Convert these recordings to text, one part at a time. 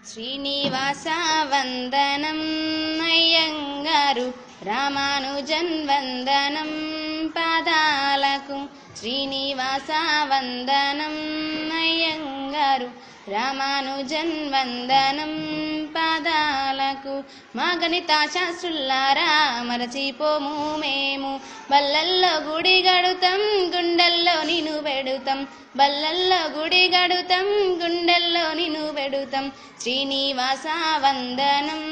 శ్రీనివాస వందనం అయ్యంగారు రామానుజన్ వందనం పాదాలకు శ్రీనివాస వందనం అయ్యంగారు రామానుజన్ వందనం పాదాలకు మా గణిత శాస్త్రులారా మరచిపోము మేము బల్లల్లో గుడి గడుతాం గుండెల్లో నిన్ను పెడుతాం బల్లల్లో గుడి గడుతాం గుండెల్లో నిన్ను పెడుతాం శ్రీనివాస వందనం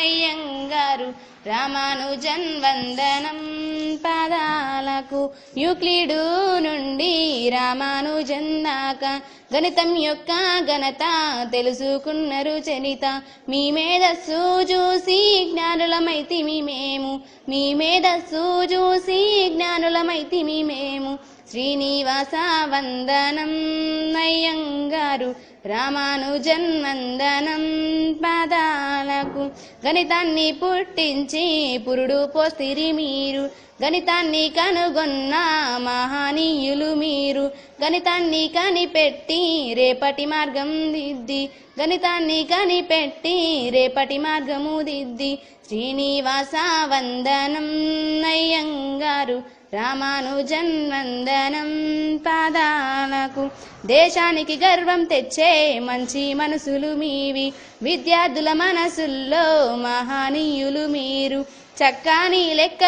అయ్యంగారు రామానుజన్ వందనం పాదాలకు యూక్లిడు నుండి రామానుజన్ దాకా గణితం యొక్క ఘనత తెలుసుకున్నారు చరిత మీ మేధస్సు చూసి జ్ఞానులమైతిమి మేము మీ మేధస్సు చూసి జ్ఞానులమైతిమి మేము శ్రీనివాస వందనం అయ్యంగారు రామానుజన్ వందనం పాదాలకు గణితాన్ని పుట్టించి పురుడు పోస్తిరి మీరు గణితాన్ని కనుగొన్న మహనీయులు మీరు గణితాన్ని కనిపెట్టి రేపటి మార్గం దిద్ది గణితాన్ని కనిపెట్టి రేపటి మార్గము దిద్ది శ్రీనివాస వందనం అయ్యంగారు రామానుజన్ వందనం పాదాలకు దేశానికి గర్వం తెచ్చే మంచి మనసులు మీవి విద్యార్థుల మనసుల్లో మహనీయులు మీరు చక్కని లెక్క